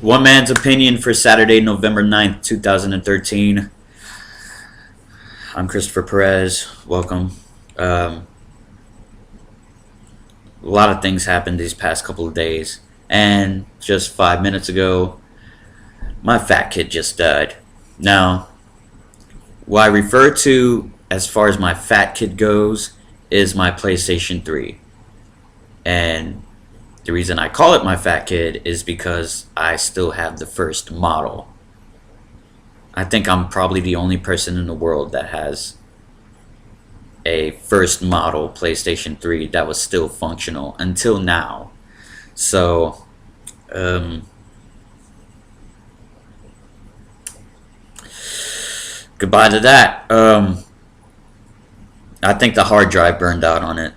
One man's opinion for Saturday, November 9th, 2013. I'm Christopher Perez. Welcome. A lot of things happened these past couple of days. And just 5 minutes ago, my fat kid just died. Now, what I refer to as far as my fat kid goes is my PlayStation 3. And the reason I call it my fat kid is because I still have the first model. I think I'm probably the only person in the world that has a first model PlayStation 3 that was still functional until now. So, goodbye to that. I think the hard drive burned out on it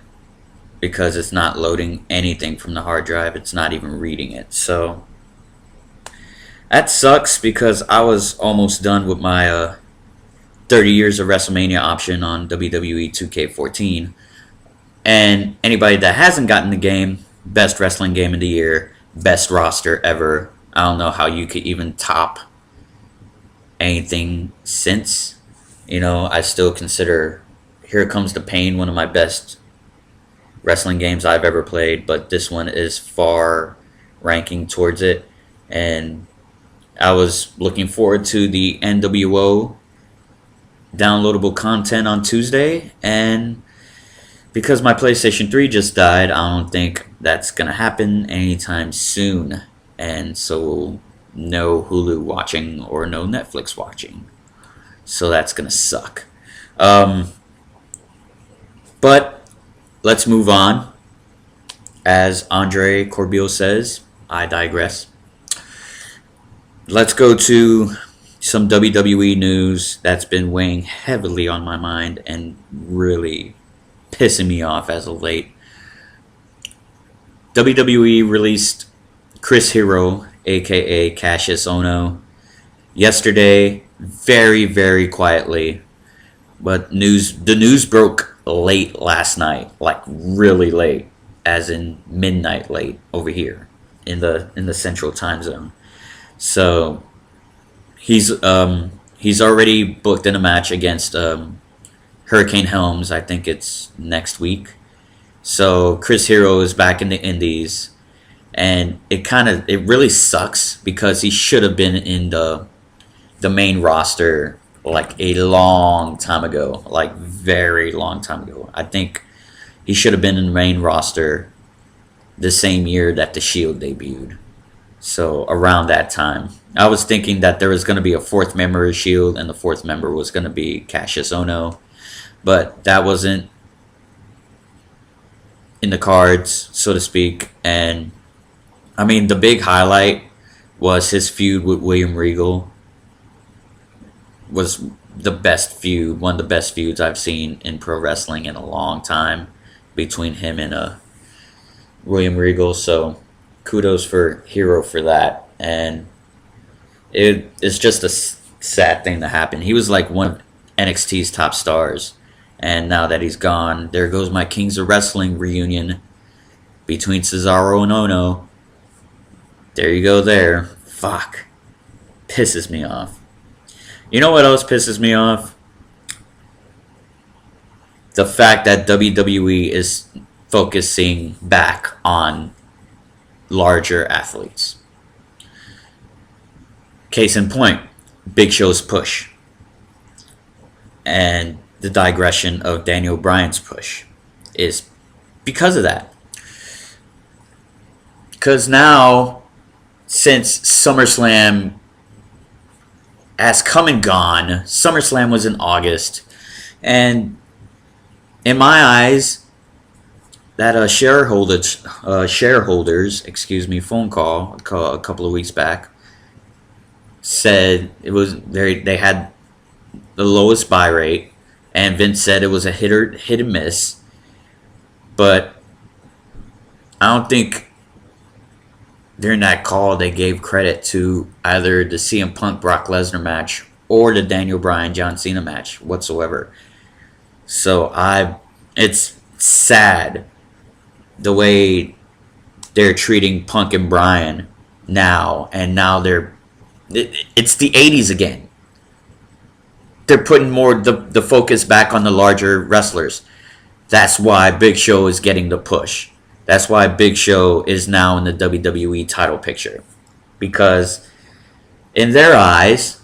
because it's not loading anything from the hard drive. It's not even reading it. So that sucks because I was almost done with my 30 years of WrestleMania option on WWE 2K14. And anybody that hasn't gotten the game, best wrestling game of the year, best roster ever. I don't know how you could even top anything since. I still consider Here Comes the Pain one of my best wrestling games I've ever played, but this one is far ranking towards it. And I was looking forward to the NWO downloadable content on Tuesday, and because my PlayStation 3 just died, I don't think that's gonna happen anytime soon. And so no Hulu watching or no Netflix watching. So that's gonna suck. But let's move on. As Andre Corbeil says, I digress. Let's go to some WWE news that's been weighing heavily on my mind and really pissing me off as of late. WWE released Chris Hero, aka Cassius Ohno, yesterday, very, very quietly. But the news broke late last night, like really late, as in midnight late over here in the Central Time Zone. So he's already booked in a match against Hurricane Helms. I think it's next week. So Chris Hero is back in the Indies, and it really sucks because he should have been in the main roster like a long time ago, like very long time ago. I think he should have been in the main roster the same year that the Shield debuted. So around that time, I was thinking that there was going to be a fourth member of Shield, and the fourth member was going to be Cassius Ohno, but that wasn't in the cards, so to speak. And I mean, the big highlight was his feud with William Regal. Was the best feud, one of the best feuds I've seen in pro wrestling in a long time between him and William Regal. So kudos for Hero for that. And it's just a sad thing to happen. He was like one of NXT's top stars, and now that he's gone, there goes my Kings of Wrestling reunion between Cesaro and Ohno. There you go there. Fuck. Pisses me off. You know what else pisses me off? The fact that WWE is focusing back on larger athletes. Case in point, Big Show's push. And the digression of Daniel Bryan's push is because of that. Because now, since SummerSlam has come and gone, SummerSlam was in August, and in my eyes, that shareholders, phone call a couple of weeks back said it was they had the lowest buy rate, and Vince said it was a hit and miss. But I don't think during that call they gave credit to either the CM Punk Brock Lesnar match or the Daniel Bryan John Cena match whatsoever. So it's sad the way they're treating Punk and Bryan now, and now it's the 80s again. They're putting more the focus back on the larger wrestlers. That's why Big Show is getting the push. That's why Big Show is now in the WWE title picture. Because in their eyes,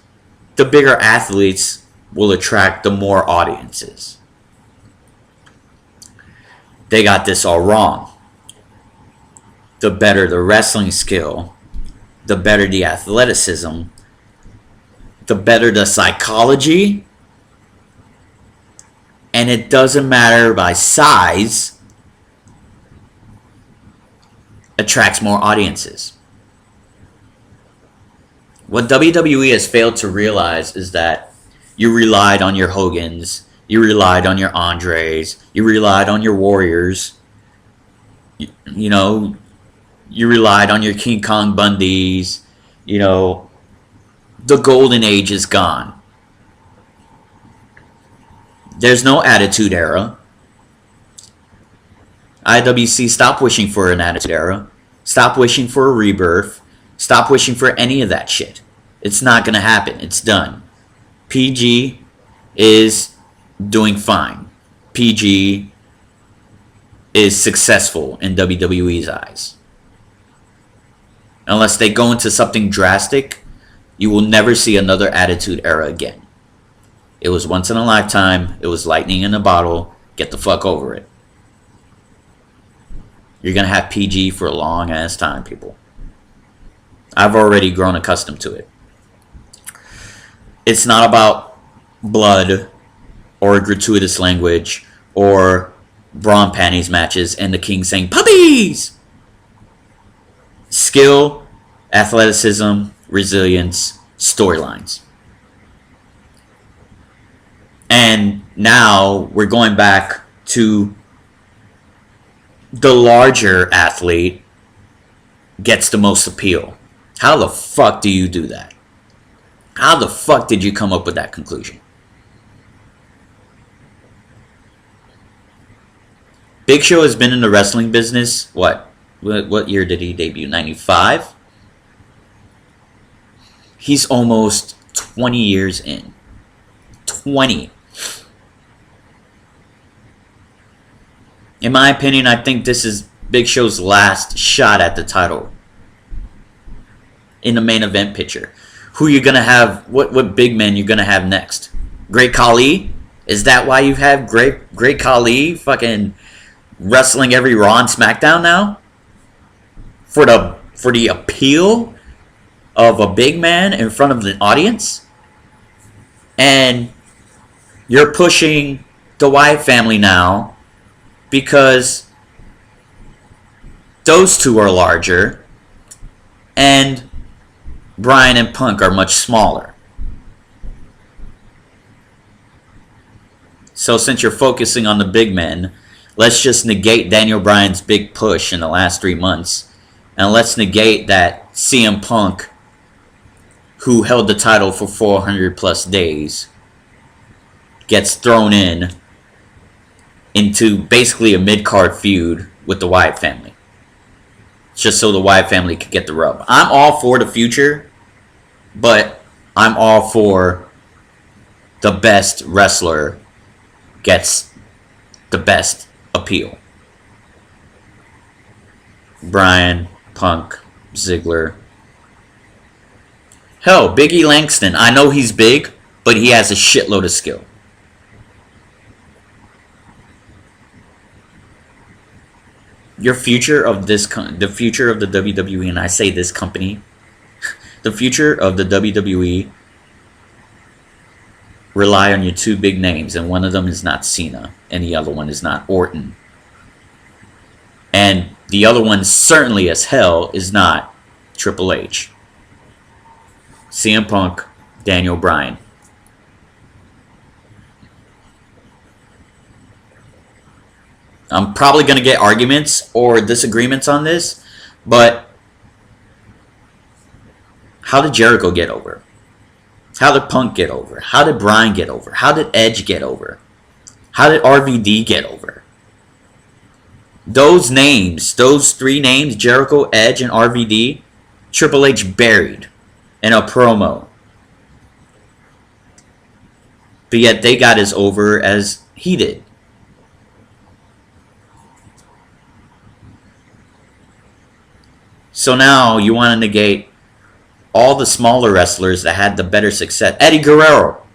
the bigger athletes will attract the more audiences. They got this all wrong. The better the wrestling skill, the better the athleticism, the better the psychology, and it doesn't matter by size, attracts more audiences. What WWE has failed to realize is that you relied on your Hogans, you relied on your Andres, you relied on your Warriors, you know, you relied on your King Kong Bundys, you know, the golden age is gone. There's no Attitude Era. IWC, stop wishing for an Attitude Era. Stop wishing for a rebirth. Stop wishing for any of that shit. It's not going to happen. It's done. PG is doing fine. PG is successful in WWE's eyes. Unless they go into something drastic, you will never see another Attitude Era again. It was once in a lifetime. It was lightning in a bottle. Get the fuck over it. You're going to have PG for a long ass time, people. I've already grown accustomed to it. It's not about blood or gratuitous language or bra and panties matches and the king saying puppies. Skill, athleticism, resilience, storylines. And now we're going back to the larger athlete gets the most appeal. How the fuck do you do that? How the fuck did you come up with that conclusion? Big Show has been in the wrestling business, what year did he debut? 95? He's almost 20 years in. 20. In my opinion, I think this is Big Show's last shot at the title in the main event picture. Who you gonna have? What big men you gonna have next? Great Khali? Is that why you have Great Khali fucking wrestling every Raw and SmackDown now? For the appeal of a big man in front of the audience? And you're pushing the Wyatt family now because those two are larger and Bryan and Punk are much smaller. So since you're focusing on the big men, let's just negate Daniel Bryan's big push in the last 3 months. And let's negate that CM Punk, who held the title for 400 plus days, gets thrown into basically a mid-card feud with the Wyatt family. Just so the Wyatt family could get the rub. I'm all for the future, but I'm all for the best wrestler gets the best appeal. Bryan, Punk, Ziggler. Hell, Big E Langston. I know he's big, but he has a shitload of skill. Your future of the future of the WWE, and I say this company, the future of the WWE rely on your two big names, and one of them is not Cena, and the other one is not Orton. And the other one certainly as hell is not Triple H. CM Punk, Daniel Bryan. I'm probably going to get arguments or disagreements on this, but how did Jericho get over? How did Punk get over? How did Bryan get over? How did Edge get over? How did RVD get over? Those names, those three names, Jericho, Edge, and RVD, Triple H buried in a promo. But yet they got as over as he did. So now you want to negate all the smaller wrestlers that had the better success. Eddie Guerrero.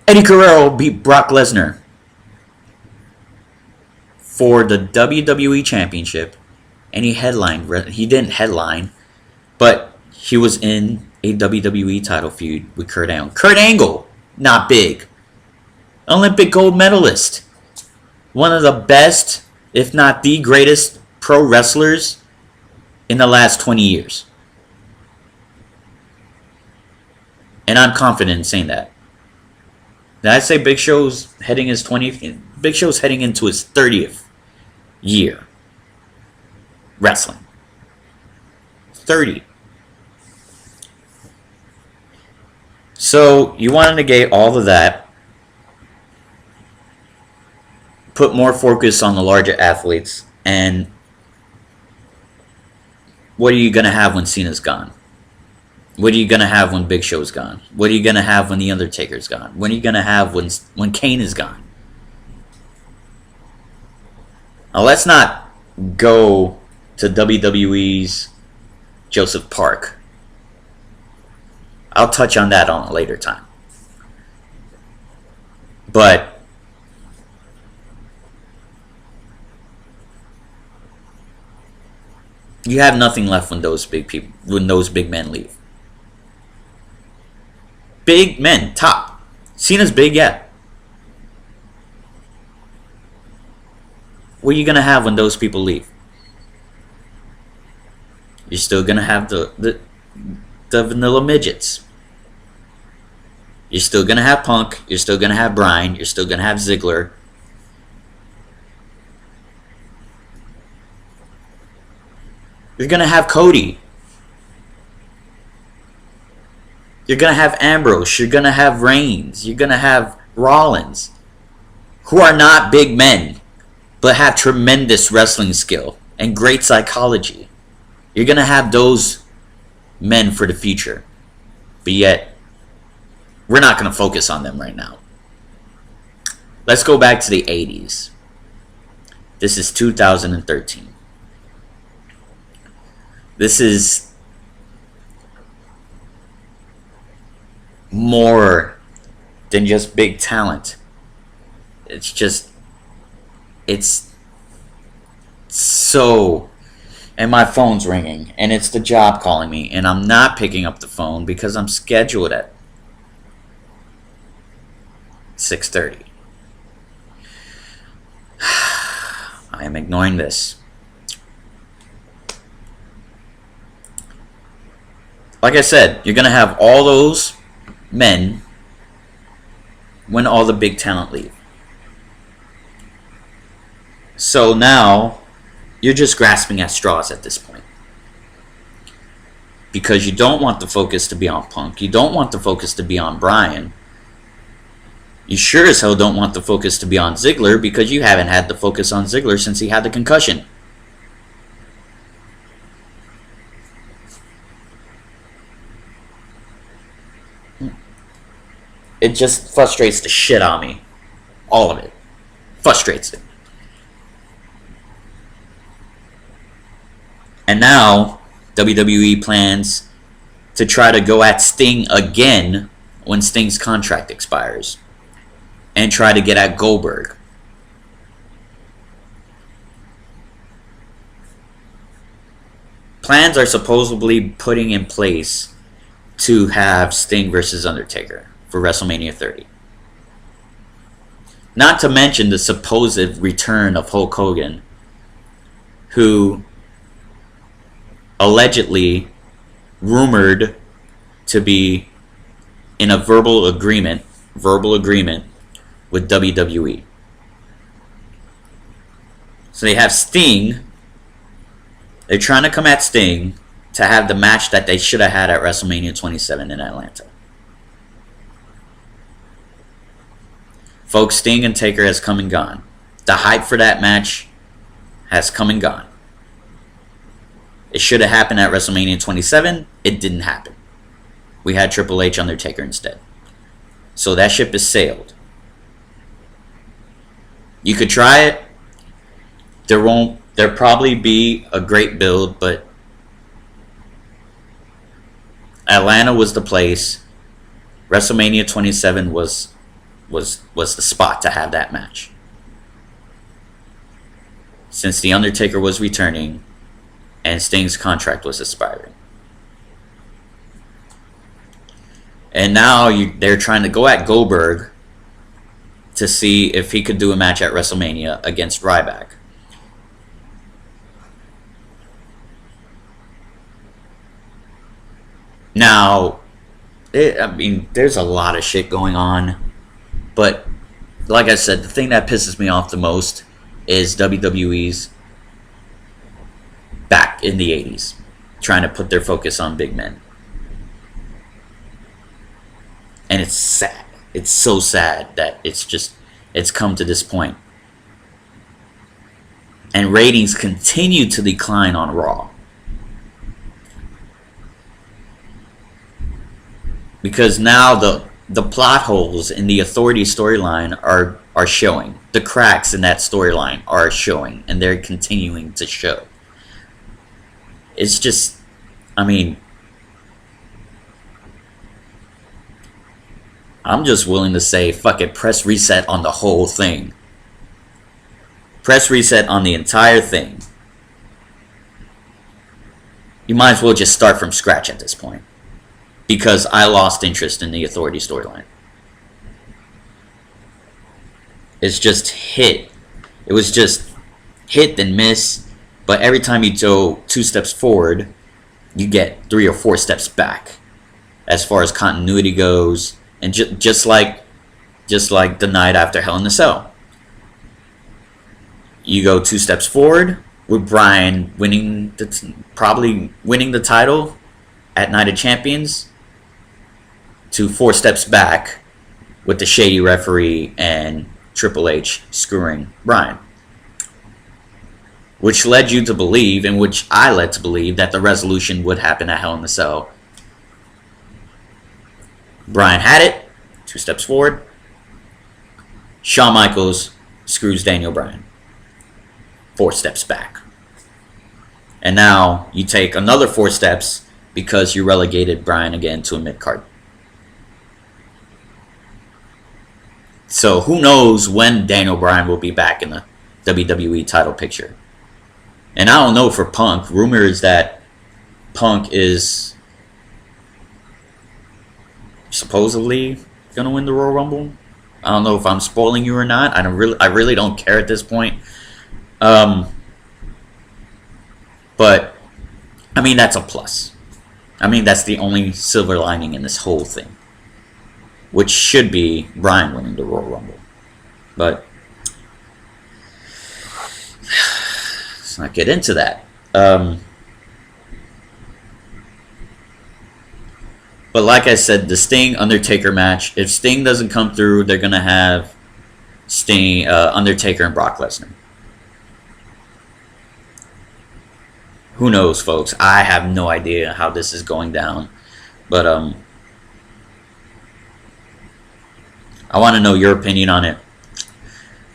Eddie Guerrero beat Brock Lesnar for the WWE Championship, and he headlined. He didn't headline, but he was in a WWE title feud with Kurt Angle. Kurt Angle, not big. Olympic gold medalist. One of the best, if not the greatest, pro wrestlers in the last 20 years. And I'm confident in saying that. Did I say Big Show's heading his 20th? Big Show's heading into his 30th year wrestling. 30. So you want to negate all of that, put more focus on the larger athletes, and what are you going to have when Cena's gone? What are you going to have when Big Show's gone? What are you going to have when The Undertaker's gone? What are you going to have when Kane is gone? Now, let's not go to WWE's Joseph Park. I'll touch on that on a later time. But you have nothing left when those big men leave. Big men, top. Cena's big, yeah. What are you going to have when those people leave? You're still going to have the vanilla midgets. You're still going to have Punk. You're still going to have Bryan. You're still going to have Ziggler. You're going to have Cody. You're going to have Ambrose. You're going to have Reigns. You're going to have Rollins. Who are not big men, but have tremendous wrestling skill and great psychology. You're going to have those men for the future. But yet, we're not going to focus on them right now. Let's go back to the 80s. This is 2013. This is more than just big talent. It's so... And my phone's ringing, and it's the job calling me, and I'm not picking up the phone because I'm scheduled at 6:30. I am ignoring this. Like I said, you're going to have all those men when all the big talent leave. So now you're just grasping at straws at this point. Because you don't want the focus to be on Punk. You don't want the focus to be on Bryan. You sure as hell don't want the focus to be on Ziggler because you haven't had the focus on Ziggler since he had the concussion. It just frustrates the shit out of me. All of it. Frustrates it. And now, WWE plans to try to go at Sting again when Sting's contract expires. And try to get at Goldberg. Plans are supposedly putting in place to have Sting versus Undertaker for WrestleMania 30. Not to mention the supposed return of Hulk Hogan, who allegedly rumored to be in a verbal agreement with WWE. So they have Sting. They're trying to come at Sting to have the match that they should have had at WrestleMania 27 in Atlanta. Folks, Sting and Taker has come and gone. The hype for that match has come and gone. It should have happened at WrestleMania 27. It didn't happen. We had Triple H Undertaker instead. So that ship is sailed. You could try it. There'll probably be a great build, but Atlanta was the place. WrestleMania 27 was the spot to have that match. Since The Undertaker was returning and Sting's contract was expiring. And now they're trying to go at Goldberg to see if he could do a match at WrestleMania against Ryback. Now, there's a lot of shit going on. But, like I said, the thing that pisses me off the most is WWE's back in the 80s, trying to put their focus on big men. And it's sad. It's so sad that it's come to this point. And ratings continue to decline on Raw. Because now the plot holes in the Authority storyline are showing. The cracks in that storyline are showing. And they're continuing to show. It's just, I'm just willing to say, fuck it, press reset on the whole thing. Press reset on the entire thing. You might as well just start from scratch at this point. Because I lost interest in the Authority storyline. It's just hit. It was just hit and miss. But every time you go 2 steps forward, you get 3 or 4 steps back. As far as continuity goes. And just like the night after Hell in a Cell. You go 2 steps forward with Bryan probably winning the title at Night of Champions, to 4 steps back with the shady referee and Triple H screwing Bryan. Which led you to believe, and which I led to believe, that the resolution would happen at Hell in a Cell. Bryan had it, 2 steps forward. Shawn Michaels screws Daniel Bryan, 4 steps back. And now you take another 4 steps because you relegated Bryan again to a mid-card. So who knows when Daniel Bryan will be back in the WWE title picture. And I don't know for Punk. Rumor is that Punk is supposedly gonna win the Royal Rumble. I don't know if I'm spoiling you or not. I really don't care at this point. But that's a plus. That's the only silver lining in this whole thing. Which should be Bryan winning the Royal Rumble. But let's not get into that. But like I said, the Sting Undertaker match, if Sting doesn't come through, they're going to have Undertaker and Brock Lesnar. Who knows, folks? I have no idea how this is going down. But I want to know your opinion on it.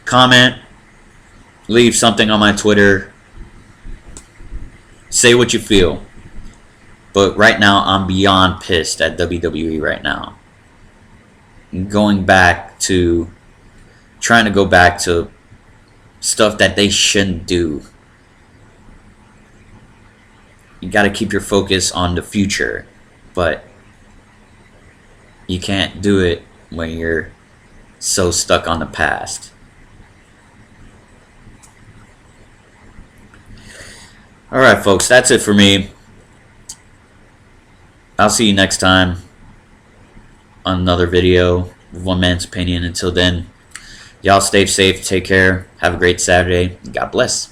Comment. Leave something on my Twitter. Say what you feel. But right now, I'm beyond pissed at WWE right now. Trying to go back to stuff that they shouldn't do. You got to keep your focus on the future. But you can't do it when you're so stuck on the past. Alright, folks, that's it for me. I'll see you next time on another video with One Man's Opinion. Until then, y'all stay safe, take care, have a great Saturday, God bless.